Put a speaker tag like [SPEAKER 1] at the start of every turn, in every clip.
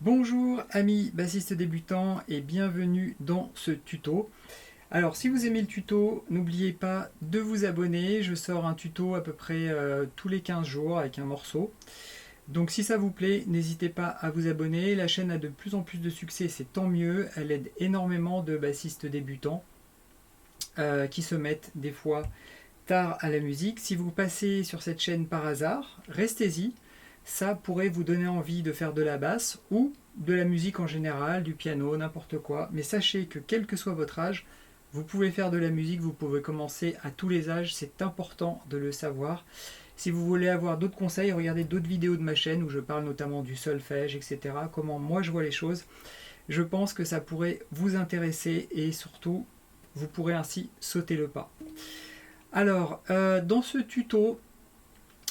[SPEAKER 1] Bonjour amis bassistes débutants et bienvenue dans ce tuto. Alors si vous aimez le tuto, n'oubliez pas de vous abonner. Je sors un tuto à peu près tous les 15 jours avec un morceau. Donc si ça vous plaît, n'hésitez pas à vous abonner. La chaîne a de plus en plus de succès, c'est tant mieux. Elle aide énormément de bassistes débutants qui se mettent des fois tard à la musique. Si vous passez sur cette chaîne par hasard, restez-y. Ça pourrait vous donner envie de faire de la basse ou de la musique en général, du piano, n'importe quoi. Mais sachez que quel que soit votre âge, vous pouvez faire de la musique, vous pouvez commencer à tous les âges, c'est important de le savoir. Si vous voulez avoir d'autres conseils, regardez d'autres vidéos de ma chaîne où je parle notamment du solfège, etc. Comment moi je vois les choses. Je pense que ça pourrait vous intéresser et surtout, vous pourrez ainsi sauter le pas. Alors, dans ce tuto,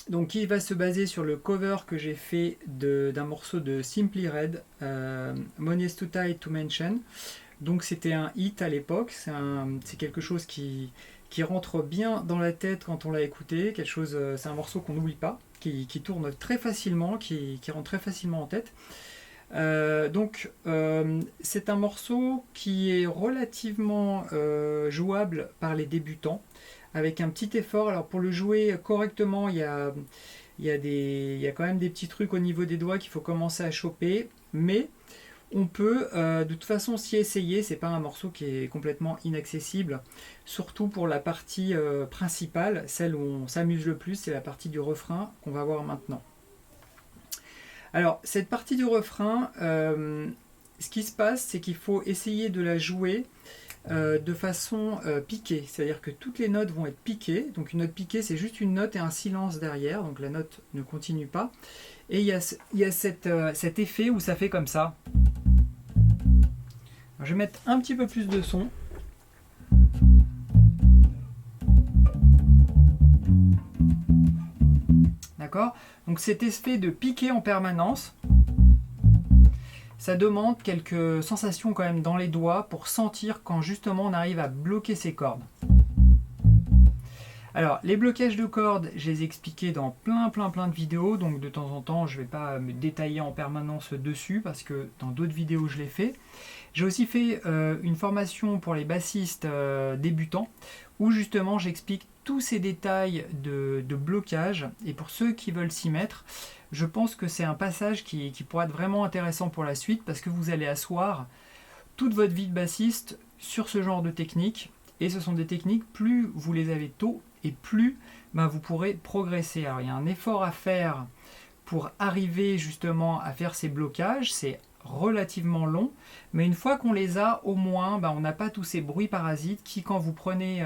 [SPEAKER 1] donc, qui va se baser sur le cover que j'ai fait d'un morceau de Simply Red, Money's Too Tight to Mention. Donc c'était un hit à l'époque, c'est quelque chose qui rentre bien dans la tête quand on l'a écouté, c'est un morceau qu'on n'oublie pas, qui tourne très facilement, qui rentre très facilement en tête. C'est un morceau qui est relativement jouable par les débutants, avec un petit effort. Alors pour le jouer correctement, il y a quand même des petits trucs au niveau des doigts qu'il faut commencer à choper, mais on peut de toute façon s'y essayer. C'est pas un morceau qui est complètement inaccessible, surtout pour la partie principale, celle où on s'amuse le plus, c'est la partie du refrain qu'on va voir maintenant. Alors cette partie du refrain, ce qui se passe, c'est qu'il faut essayer de la jouer de façon piquée, c'est-à-dire que toutes les notes vont être piquées. Donc une note piquée, c'est juste une note et un silence derrière, donc la note ne continue pas. Et il y a cet effet où ça fait comme ça. Alors, je vais mettre un petit peu plus de son. D'accord ? Donc cet effet de piquer en permanence, ça demande quelques sensations quand même dans les doigts pour sentir quand justement on arrive à bloquer ces cordes. Alors les blocages de cordes, je les ai expliqués dans plein de vidéos, donc de temps en temps je ne vais pas me détailler en permanence dessus parce que dans d'autres vidéos je l'ai fait. J'ai aussi fait une formation pour les bassistes débutants où justement j'explique tous ces détails de blocage, et pour ceux qui veulent s'y mettre, je pense que c'est un passage qui pourra être vraiment intéressant pour la suite parce que vous allez asseoir toute votre vie de bassiste sur ce genre de techniques, et ce sont des techniques, plus vous les avez tôt et plus vous pourrez progresser. Alors il y a un effort à faire pour arriver justement à faire ces blocages, c'est relativement long, mais une fois qu'on les a, au moins on n'a pas tous ces bruits parasites qui, quand vous prenez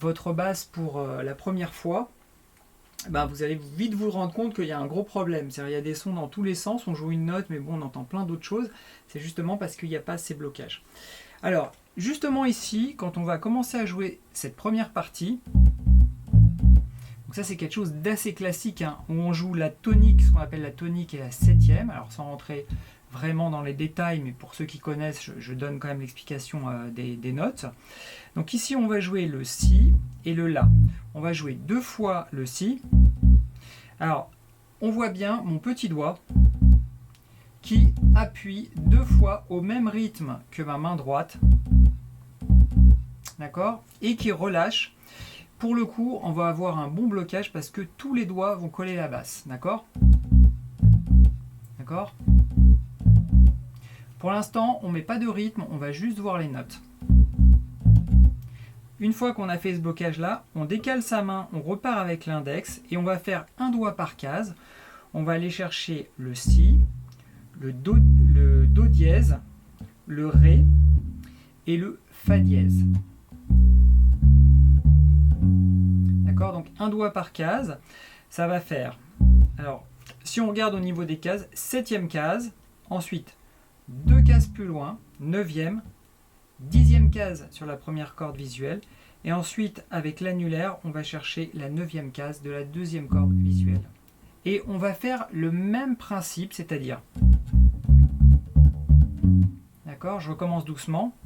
[SPEAKER 1] votre basse pour la première fois, vous allez vite vous rendre compte qu'il y a un gros problème. C'est-à-dire, il y a des sons dans tous les sens, on joue une note, mais bon, on entend plein d'autres choses. C'est justement parce qu'il n'y a pas ces blocages. Alors, justement ici, quand on va commencer à jouer cette première partie, donc ça c'est quelque chose d'assez classique, où on joue la tonique, ce qu'on appelle la tonique, et la septième. Alors sans rentrer vraiment dans les détails, mais pour ceux qui connaissent, je donne quand même l'explication des notes. Donc ici on va jouer le si et le la. On va jouer deux fois le si. Alors on voit bien mon petit doigt qui appuie deux fois au même rythme que ma main droite, d'accord, et qui relâche. Pour le coup, on va avoir un bon blocage parce que tous les doigts vont coller la basse, d'accord. D'accord. Pour l'instant, on ne met pas de rythme, on va juste voir les notes. Une fois qu'on a fait ce blocage-là, on décale sa main, on repart avec l'index et on va faire un doigt par case. On va aller chercher le si, le do dièse, le ré et le fa dièse. D'accord, donc un doigt par case, ça va faire. Alors, si on regarde au niveau des cases, septième case, ensuite deux cases plus loin, neuvième, dixième case sur la première corde visuelle, et ensuite avec l'annulaire, on va chercher la neuvième case de la deuxième corde visuelle. Et on va faire le même principe, c'est-à-dire, d'accord, je recommence doucement.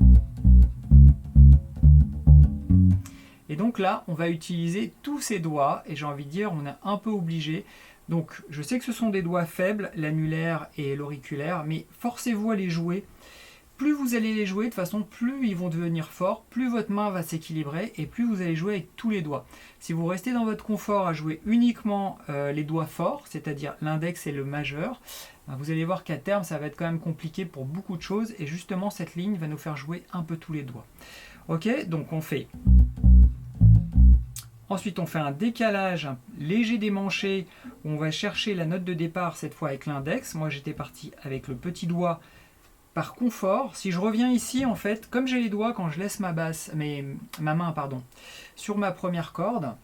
[SPEAKER 1] Et donc là, on va utiliser tous ces doigts, et j'ai envie de dire, on est un peu obligé, Donc je sais que ce sont des doigts faibles, l'annulaire et l'auriculaire, mais forcez-vous à les jouer. Plus vous allez les jouer, de toute façon, plus ils vont devenir forts, plus votre main va s'équilibrer et plus vous allez jouer avec tous les doigts. Si vous restez dans votre confort à jouer uniquement les doigts forts, c'est-à-dire l'index et le majeur, vous allez voir qu'à terme, ça va être quand même compliqué pour beaucoup de choses et justement, cette ligne va nous faire jouer un peu tous les doigts. Ok, donc on fait... Ensuite, on fait un décalage léger démanché où on va chercher la note de départ, cette fois avec l'index. Moi, j'étais parti avec le petit doigt par confort. Si je reviens ici, en fait, comme j'ai les doigts quand je laisse ma main sur ma première corde,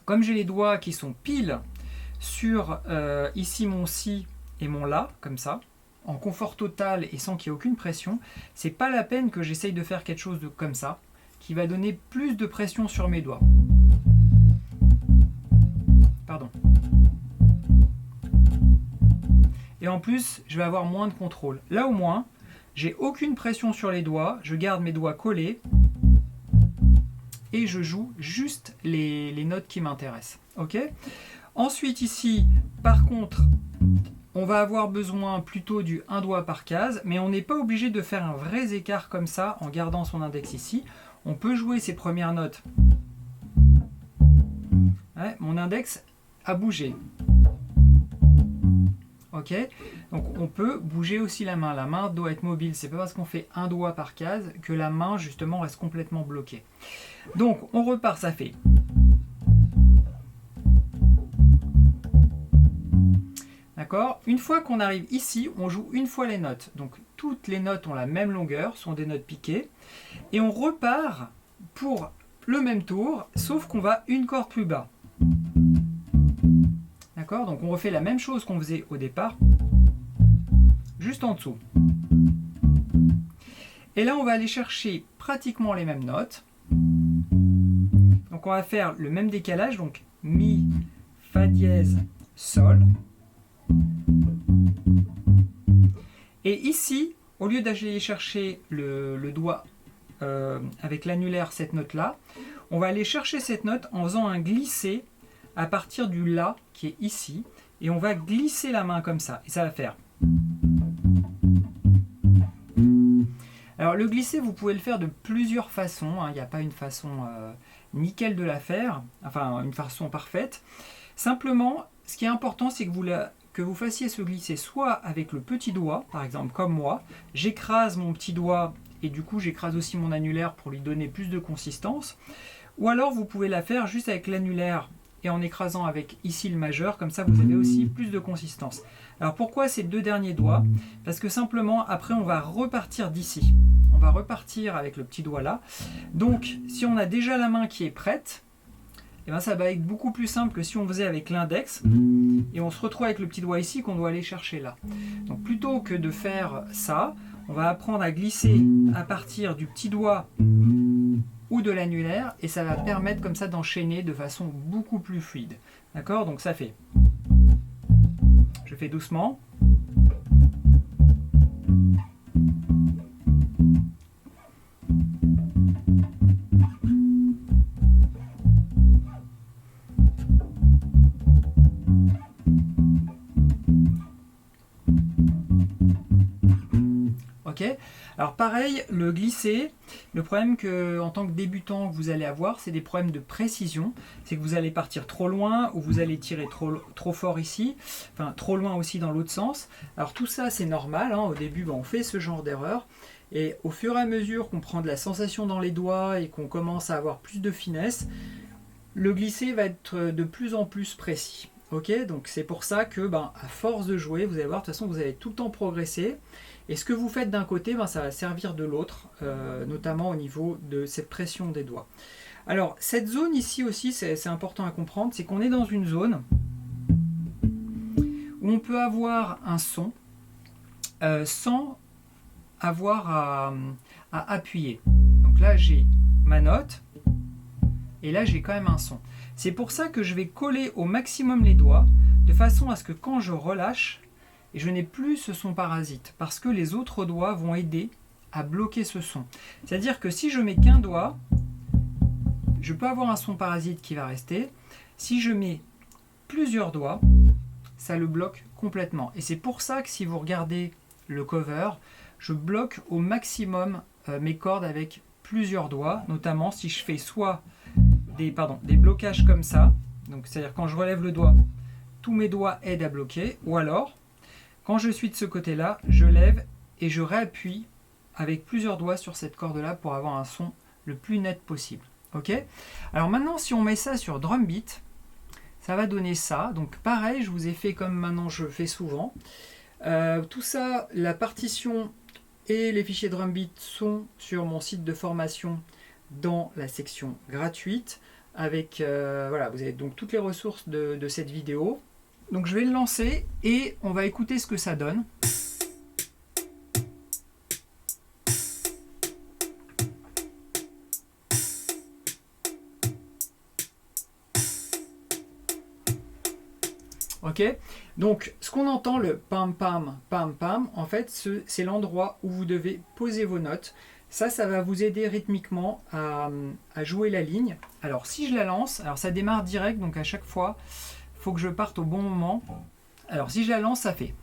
[SPEAKER 1] comme j'ai les doigts qui sont pile sur ici mon si et mon la, comme ça, en confort total et sans qu'il y ait aucune pression, c'est pas la peine que j'essaye de faire quelque chose de comme ça, qui va donner plus de pression sur mes doigts. Pardon. Et en plus, je vais avoir moins de contrôle. Là au moins, j'ai aucune pression sur les doigts, je garde mes doigts collés et je joue juste les notes qui m'intéressent. Ok ? Ensuite ici, par contre, on va avoir besoin plutôt du un doigt par case, mais on n'est pas obligé de faire un vrai écart comme ça en gardant son index ici. On peut jouer ses premières notes. Ouais, mon index a bougé. Ok, donc on peut bouger aussi la main. La main doit être mobile. C'est pas parce qu'on fait un doigt par case que la main justement reste complètement bloquée. Donc on repart, ça fait. D'accord. Une fois qu'on arrive ici, on joue une fois les notes. Donc toutes les notes ont la même longueur, sont des notes piquées. Et on repart pour le même tour, sauf qu'on va une corde plus bas. D'accord, donc on refait la même chose qu'on faisait au départ, juste en dessous. Et là, on va aller chercher pratiquement les mêmes notes. Donc on va faire le même décalage, donc Mi, Fa dièse, Sol. Et ici, au lieu d'aller chercher le doigt avec l'annulaire, cette note-là, on va aller chercher cette note en faisant un glissé à partir du La qui est ici, et on va glisser la main comme ça, et ça va faire. Alors le glisser, vous pouvez le faire de plusieurs façons, hein. Il n'y a pas une façon nickel de la faire, enfin une façon parfaite. Simplement, ce qui est important, c'est que vous fassiez ce glisser soit avec le petit doigt, par exemple comme moi, j'écrase mon petit doigt, et du coup j'écrase aussi mon annulaire pour lui donner plus de consistance, ou alors vous pouvez la faire juste avec l'annulaire, et en écrasant avec ici le majeur, comme ça vous avez aussi plus de consistance. Alors pourquoi ces deux derniers doigts? Parce que simplement après on va repartir d'ici. On va repartir avec le petit doigt là. Donc si on a déjà la main qui est prête, et ben ça va être beaucoup plus simple que si on faisait avec l'index et on se retrouve avec le petit doigt ici qu'on doit aller chercher là. Donc plutôt que de faire ça, on va apprendre à glisser à partir du petit doigt ou de l'annulaire, et ça va permettre comme ça d'enchaîner de façon beaucoup plus fluide. D'accord? Donc ça fait. Je fais doucement. Ok. Alors pareil, le glisser, le problème que en tant que débutant vous allez avoir, c'est des problèmes de précision. C'est que vous allez partir trop loin ou vous allez tirer trop fort ici, enfin trop loin aussi dans l'autre sens. Alors tout ça c'est normal, hein. Au début on fait ce genre d'erreur. Et au fur et à mesure qu'on prend de la sensation dans les doigts et qu'on commence à avoir plus de finesse, le glisser va être de plus en plus précis. Ok, donc c'est pour ça que à force de jouer, vous allez voir, de toute façon vous allez tout le temps progresser. Et ce que vous faites d'un côté, ça va servir de l'autre, notamment au niveau de cette pression des doigts. Alors, cette zone ici aussi, c'est important à comprendre, c'est qu'on est dans une zone où on peut avoir un son sans avoir à appuyer. Donc là, j'ai ma note, et là, j'ai quand même un son. C'est pour ça que je vais coller au maximum les doigts, de façon à ce que quand je relâche, et je n'ai plus ce son parasite, parce que les autres doigts vont aider à bloquer ce son. C'est-à-dire que si je mets qu'un doigt, je peux avoir un son parasite qui va rester. Si je mets plusieurs doigts, ça le bloque complètement. Et c'est pour ça que si vous regardez le cover, je bloque au maximum mes cordes avec plusieurs doigts, notamment si je fais soit des blocages comme ça, donc c'est-à-dire quand je relève le doigt, tous mes doigts aident à bloquer, ou alors quand je suis de ce côté-là, je lève et je réappuie avec plusieurs doigts sur cette corde-là pour avoir un son le plus net possible. Ok ? Alors maintenant, si on met ça sur drum beat, ça va donner ça. Donc pareil, je vous ai fait comme maintenant je fais souvent. Tout ça, la partition et les fichiers drum beat sont sur mon site de formation dans la section gratuite. Avec, voilà, vous avez donc toutes les ressources de cette vidéo. Donc je vais le lancer et on va écouter ce que ça donne. Ok, donc ce qu'on entend, le pam pam pam pam, en fait c'est l'endroit où vous devez poser vos notes. Ça va vous aider rythmiquement à jouer la ligne. Alors si je la lance, alors ça démarre direct, donc à chaque fois il faut que je parte au bon moment. Alors si je la lance, ça fait.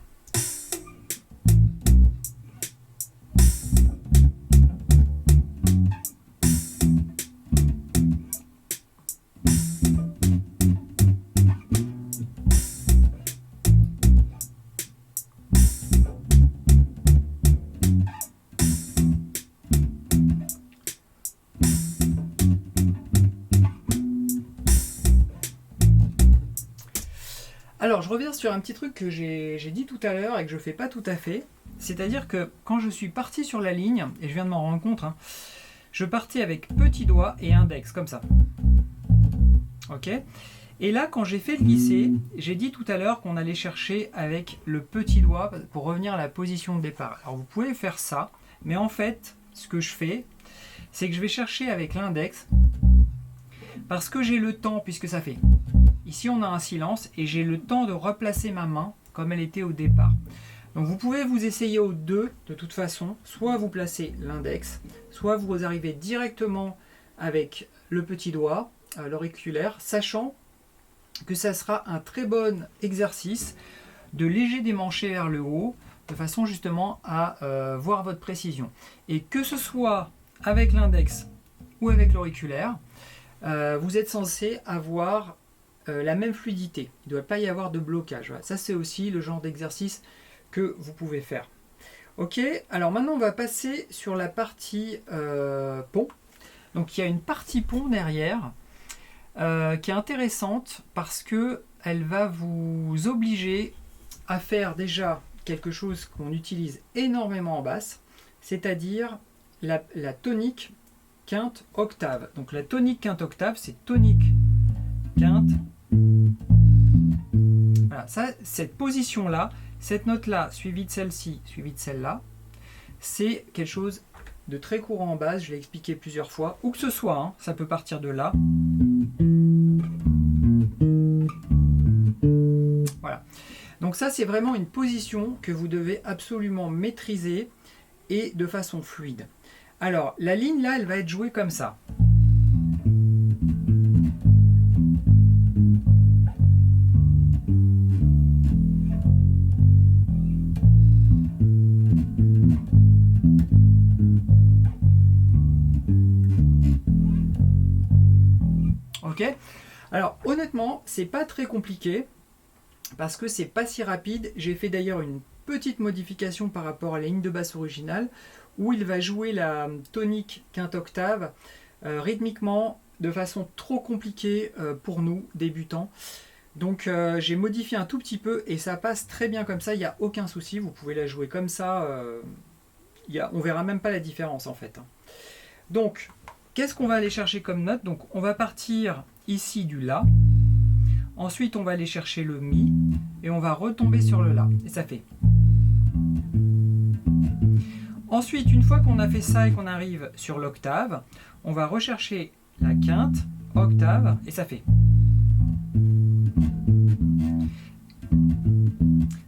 [SPEAKER 1] Alors je reviens sur un petit truc que j'ai dit tout à l'heure et que je ne fais pas tout à fait. C'est-à-dire que quand je suis parti sur la ligne, et je viens de m'en rendre compte, hein, je partais avec petit doigt et index, comme ça. Ok ? Et là, quand j'ai fait le glisser, j'ai dit tout à l'heure qu'on allait chercher avec le petit doigt pour revenir à la position de départ. Alors vous pouvez faire ça, mais en fait, ce que je fais, c'est que je vais chercher avec l'index, parce que j'ai le temps, puisque ça fait... Ici, on a un silence et j'ai le temps de replacer ma main comme elle était au départ. Donc vous pouvez vous essayer aux deux de toute façon. Soit vous placez l'index, soit vous arrivez directement avec le petit doigt, l'auriculaire, sachant que ça sera un très bon exercice de léger démanché vers le haut, de façon justement à voir votre précision. Et que ce soit avec l'index ou avec l'auriculaire, vous êtes censé avoir la même fluidité. Il ne doit pas y avoir de blocage. Voilà. Ça, c'est aussi le genre d'exercice que vous pouvez faire. Ok, alors maintenant, on va passer sur la partie pont. Donc, il y a une partie pont derrière qui est intéressante parce qu'elle va vous obliger à faire déjà quelque chose qu'on utilise énormément en basse, c'est-à-dire la tonique quinte octave. Donc, la tonique quinte octave, c'est tonique quinte. Voilà, ça, cette position-là, cette note-là, suivie de celle-ci, suivie de celle-là, c'est quelque chose de très courant en basse, je l'ai expliqué plusieurs fois, où que ce soit, hein, ça peut partir de là. Voilà. Donc ça, c'est vraiment une position que vous devez absolument maîtriser et de façon fluide. Alors, la ligne là, elle va être jouée comme ça. Ok ? Alors honnêtement, c'est pas très compliqué parce que c'est pas si rapide. J'ai fait d'ailleurs une petite modification par rapport à la ligne de basse originale où il va jouer la tonique quinte octave rythmiquement de façon trop compliquée pour nous débutants. Donc j'ai modifié un tout petit peu et ça passe très bien comme ça, il n'y a aucun souci, vous pouvez la jouer comme ça, on verra même pas la différence en fait. Donc qu'est-ce qu'on va aller chercher comme note? Donc on va partir ici du La, ensuite on va aller chercher le Mi et on va retomber sur le La et ça fait. Ensuite, une fois qu'on a fait ça et qu'on arrive sur l'octave, on va rechercher la quinte, octave et ça fait.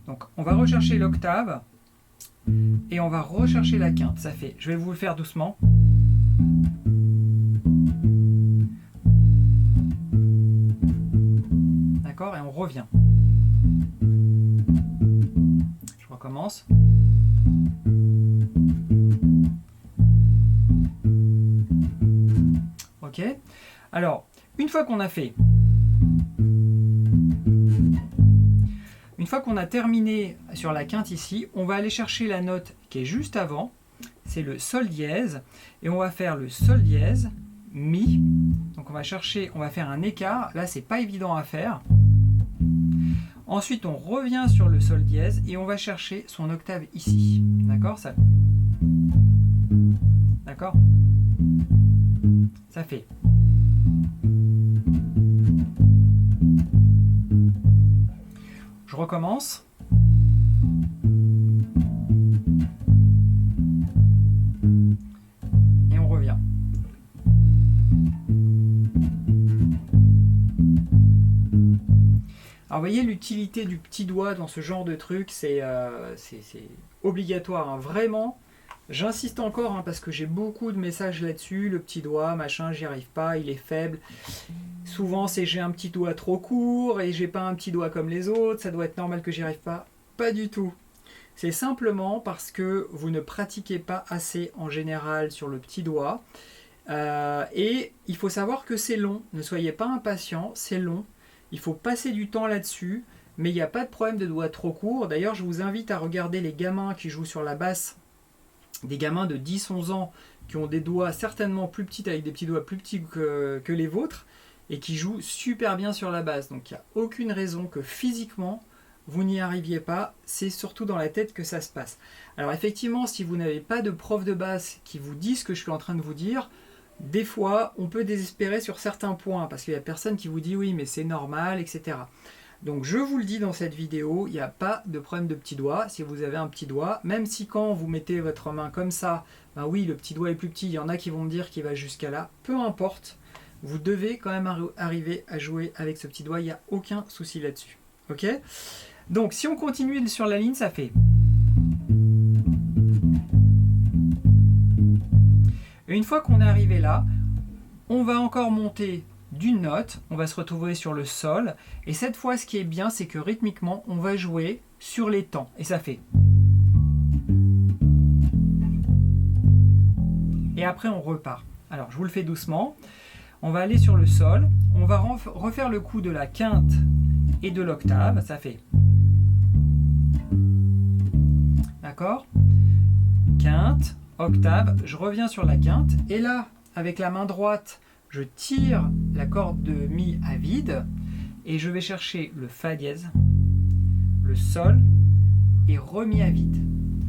[SPEAKER 1] Donc on va rechercher l'octave et on va rechercher la quinte, ça fait. Je vais vous le faire doucement. D'accord, et on revient. recommence. Ok. Alors, une fois qu'on a fait, une fois qu'on a terminé sur la quinte ici, on va aller chercher la note qui est juste avant, c'est le sol dièse, et on va faire le sol dièse, mi, donc on va chercher, on va faire un écart, là c'est pas évident à faire. Ensuite on revient sur le sol dièse et on va chercher son octave ici, d'accord, ça... D'accord, ça fait... Je recommence. Et on revient. Alors vous voyez l'utilité du petit doigt dans ce genre de truc, c'est obligatoire, hein, vraiment. J'insiste encore hein, parce que j'ai beaucoup de messages là-dessus, le petit doigt, machin, j'y arrive pas, il est faible. Souvent c'est j'ai un petit doigt trop court et j'ai pas un petit doigt comme les autres, ça doit être normal que j'y arrive pas. Pas du tout. C'est simplement parce que vous ne pratiquez pas assez en général sur le petit doigt. Et il faut savoir que c'est long, ne soyez pas impatient, c'est long. Il faut passer du temps là-dessus, mais il n'y a pas de problème de doigts trop courts. D'ailleurs je vous invite à regarder les gamins qui jouent sur la basse, des gamins de 10-11 ans qui ont des doigts certainement plus petits, avec des petits doigts plus petits que les vôtres, et qui jouent super bien sur la basse. Donc il n'y a aucune raison que physiquement vous n'y arriviez pas, c'est surtout dans la tête que ça se passe. Alors effectivement, si vous n'avez pas de prof de basse qui vous dit ce que je suis en train de vous dire, des fois on peut désespérer sur certains points, parce qu'il y a personne qui vous dit oui mais c'est normal, etc. Donc je vous le dis dans cette vidéo, il n'y a pas de problème de petit doigt. Si vous avez un petit doigt, même si quand vous mettez votre main comme ça, ben oui le petit doigt est plus petit, il y en a qui vont me dire qu'il va jusqu'à là, peu importe, vous devez quand même arriver à jouer avec ce petit doigt, il n'y a aucun souci là-dessus. Ok ? Donc si on continue sur la ligne, ça fait... Et une fois qu'on est arrivé là, on va encore monter d'une note, on va se retrouver sur le sol, et cette fois ce qui est bien c'est que rythmiquement on va jouer sur les temps, et ça fait... Et après on repart. Alors je vous le fais doucement, on va aller sur le sol, on va refaire le coup de la quinte et de l'octave, ça fait... D'accord ? Quinte, octave, je reviens sur la quinte, et là avec la main droite, je tire la corde de mi à vide et je vais chercher le fa dièse, le sol et re-mi à vide.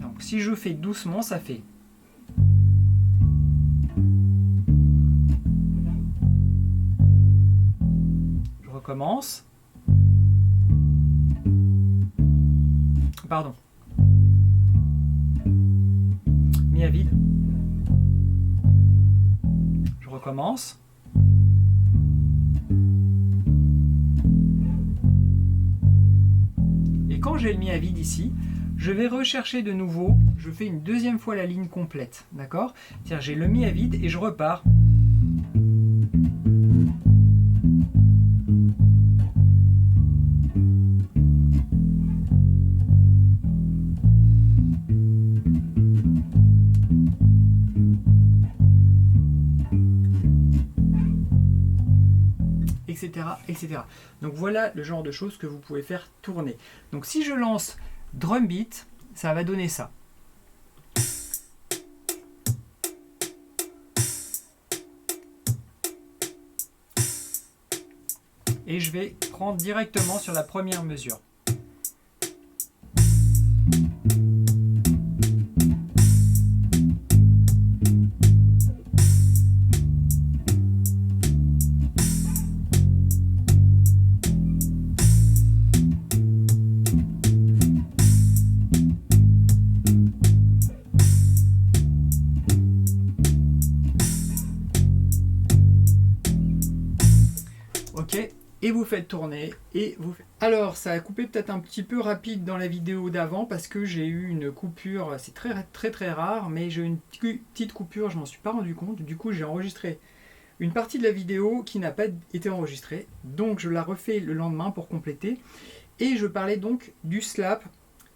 [SPEAKER 1] Donc si je fais doucement, ça fait... Je recommence. Pardon. Mi à vide. Je recommence. Et quand j'ai le mi à vide ici, je vais rechercher de nouveau, je fais une deuxième fois la ligne complète, d'accord ? C'est-à-dire j'ai le mi à vide et je repars. Etc., etc. Donc voilà le genre de choses que vous pouvez faire tourner. Donc si je lance drum beat, ça va donner ça. Et je vais prendre directement sur la première mesure. Ok, et vous faites tourner, et vous faites... Alors, ça a coupé peut-être un petit peu rapide dans la vidéo d'avant, parce que j'ai eu une coupure, c'est très rare, mais j'ai eu une petite coupure, je m'en suis pas rendu compte, du coup j'ai enregistré une partie de la vidéo qui n'a pas été enregistrée, donc je la refais le lendemain pour compléter, et je parlais donc du slap,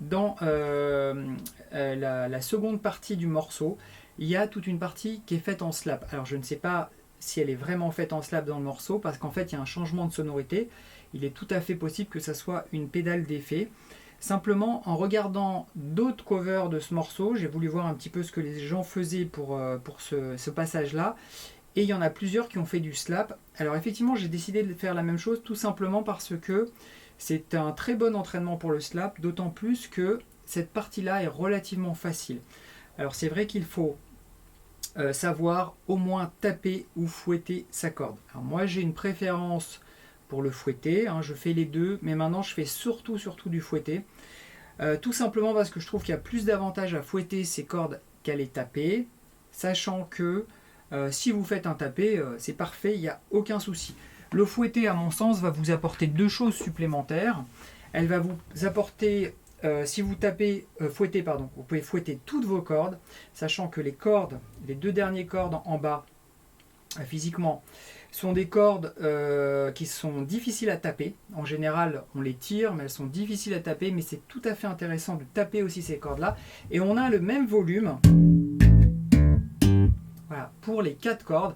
[SPEAKER 1] dans la seconde partie du morceau, il y a toute une partie qui est faite en slap. Alors je ne sais pas si elle est vraiment faite en slap dans le morceau, parce qu'en fait il y a un changement de sonorité. Il est tout à fait possible que ça soit une pédale d'effet. Simplement, en regardant d'autres covers de ce morceau, j'ai voulu voir un petit peu ce que les gens faisaient pour ce passage-là. Et il y en a plusieurs qui ont fait du slap. Alors effectivement, j'ai décidé de faire la même chose, tout simplement parce que c'est un très bon entraînement pour le slap, d'autant plus que cette partie-là est relativement facile. Alors c'est vrai qu'il faut savoir au moins taper ou fouetter sa corde. Alors moi j'ai une préférence pour le fouetter, hein, je fais les deux, mais maintenant je fais surtout du fouetter. Tout simplement parce que je trouve qu'il y a plus d'avantages à fouetter ses cordes qu'à les taper, sachant que si vous faites un tapé, c'est parfait, il n'y a aucun souci. Le fouetter, à mon sens, va vous apporter deux choses supplémentaires. Elle va vous apporter, si vous tapez, fouettez, pardon, vous pouvez fouetter toutes vos cordes, sachant que les cordes, les deux dernières cordes en bas, physiquement, sont des cordes qui sont difficiles à taper. En général, on les tire, mais elles sont difficiles à taper, mais c'est tout à fait intéressant de taper aussi ces cordes-là. Et on a le même volume. Voilà, pour les 4 cordes,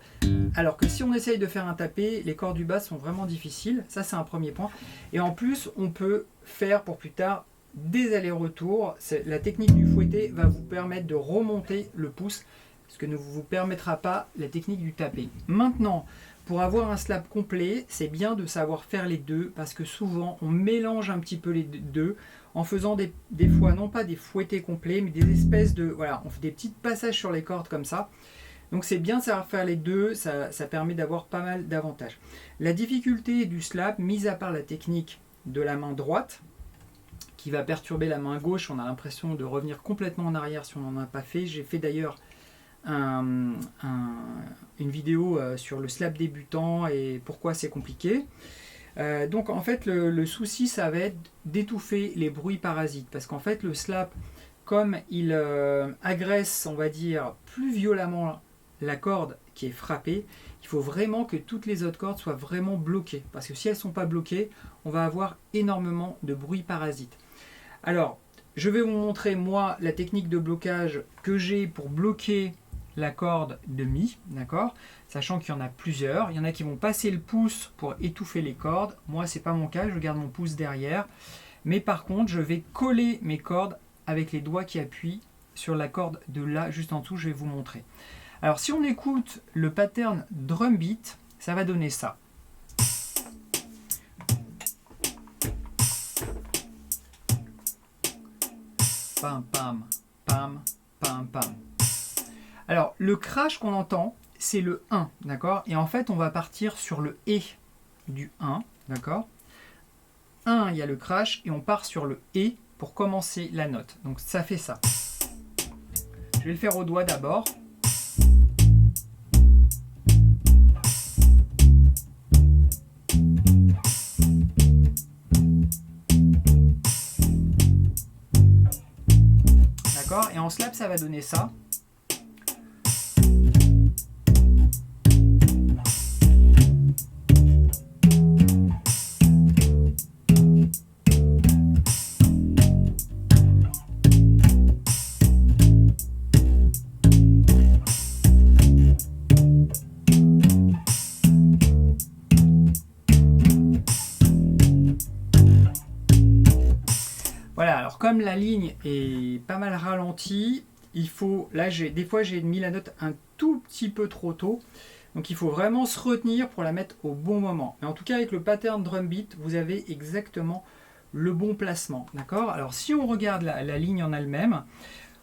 [SPEAKER 1] alors que si on essaye de faire un tapé, les cordes du bas sont vraiment difficiles, ça c'est un premier point. Et en plus, on peut faire pour plus tard des allers-retours. La technique du fouetté va vous permettre de remonter le pouce, ce que ne vous permettra pas la technique du tapé. Maintenant, pour avoir un slap complet, c'est bien de savoir faire les deux, parce que souvent on mélange un petit peu les deux, en faisant des fois, non pas des fouettés complets, mais des espèces de... Voilà, on fait des petits passages sur les cordes comme ça. Donc c'est bien de savoir faire les deux, ça permet d'avoir pas mal d'avantages. La difficulté du slap, mis à part la technique de la main droite, qui va perturber la main gauche, on a l'impression de revenir complètement en arrière si on n'en a pas fait. J'ai fait d'ailleurs une vidéo sur le slap débutant et pourquoi c'est compliqué. Donc en fait le souci ça va être d'étouffer les bruits parasites, parce qu'en fait le slap, comme il agresse, on va dire, plus violemment la corde qui est frappée, il faut vraiment que toutes les autres cordes soient vraiment bloquées, parce que si elles ne sont pas bloquées, on va avoir énormément de bruit parasite. Alors, je vais vous montrer moi la technique de blocage que j'ai pour bloquer la corde de mi, d'accord, sachant qu'il y en a plusieurs. Il y en a qui vont passer le pouce pour étouffer les cordes. Moi, c'est pas mon cas, je garde mon pouce derrière. Mais par contre, je vais coller mes cordes avec les doigts qui appuient sur la corde de là, juste en dessous, je vais vous montrer. Alors si on écoute le pattern drum beat, ça va donner ça. Pam, pam, pam, pam, pam. Alors le crash qu'on entend, c'est le 1, d'accord? Et en fait, on va partir sur le et du 1, d'accord? 1, il y a le crash, et on part sur le et pour commencer la note. Donc ça fait ça. Je vais le faire au doigt d'abord. D'accord? Et en slap, ça va donner ça. Voilà, alors comme la ligne est pas mal ralentie, il faut, là des fois j'ai mis la note un tout petit peu trop tôt, donc il faut vraiment se retenir pour la mettre au bon moment. Mais en tout cas avec le pattern drum beat, vous avez exactement le bon placement, d'accord? Alors si on regarde la ligne en elle-même,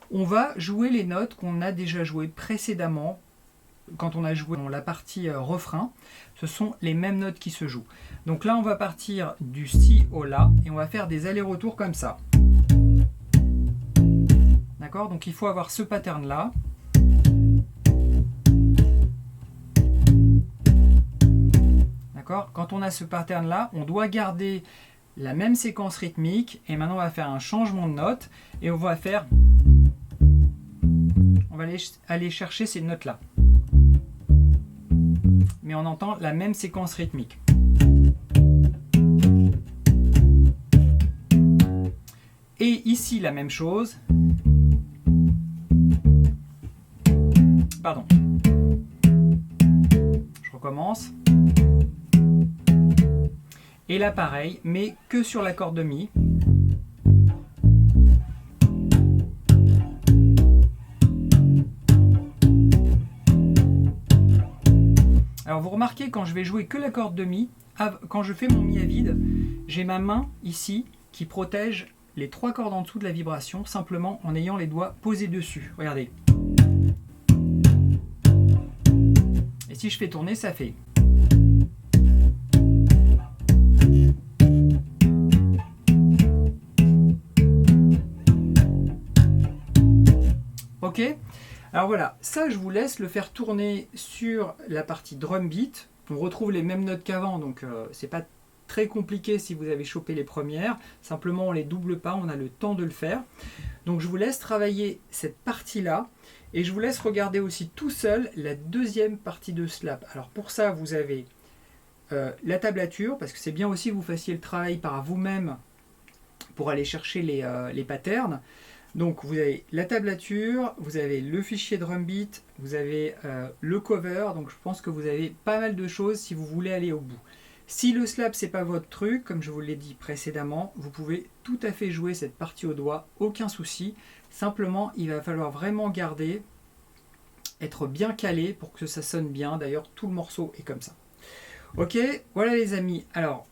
[SPEAKER 1] on va jouer les notes qu'on a déjà jouées précédemment. Quand on a joué dans la partie refrain, ce sont les mêmes notes qui se jouent. Donc là, on va partir du si au la et on va faire des allers-retours comme ça. D'accord? Donc il faut avoir ce pattern-là. D'accord? Quand on a ce pattern-là, on doit garder la même séquence rythmique et maintenant on va faire un changement de note et on va faire... On va aller chercher ces notes-là. Mais on entend la même séquence rythmique. Et ici la même chose. Pardon. Je recommence. Et là pareil, mais que sur la corde de Mi. Alors vous remarquez, quand je vais jouer que la corde de Mi, quand je fais mon Mi à vide, j'ai ma main ici qui protège les 3 cordes en dessous de la vibration, simplement en ayant les doigts posés dessus. Regardez. Et si je fais tourner, ça fait. Ok? Alors voilà, ça je vous laisse le faire tourner sur la partie drum beat. On retrouve les mêmes notes qu'avant, donc c'est pas très compliqué si vous avez chopé les premières. Simplement on les double pas, on a le temps de le faire. Donc je vous laisse travailler cette partie-là. Et je vous laisse regarder aussi tout seul la deuxième partie de slap. Alors pour ça, vous avez la tablature, parce que c'est bien aussi que vous fassiez le travail par vous-même pour aller chercher les patterns. Donc vous avez la tablature, vous avez le fichier drum beat, vous avez le cover, donc je pense que vous avez pas mal de choses si vous voulez aller au bout. Si le slap c'est pas votre truc, comme je vous l'ai dit précédemment, vous pouvez tout à fait jouer cette partie au doigt, aucun souci. Simplement il va falloir vraiment garder, être bien calé pour que ça sonne bien. D'ailleurs tout le morceau est comme ça. Ok, voilà les amis. Alors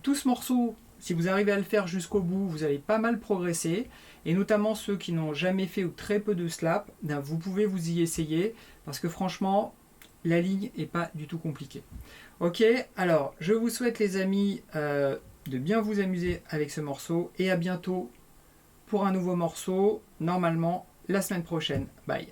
[SPEAKER 1] tout ce morceau, si vous arrivez à le faire jusqu'au bout, vous allez pas mal progresser. Et notamment ceux qui n'ont jamais fait ou très peu de slap, vous pouvez vous y essayer. Parce que franchement, la ligne n'est pas du tout compliquée. Ok, alors je vous souhaite les amis de bien vous amuser avec ce morceau. Et à bientôt pour un nouveau morceau, normalement la semaine prochaine. Bye.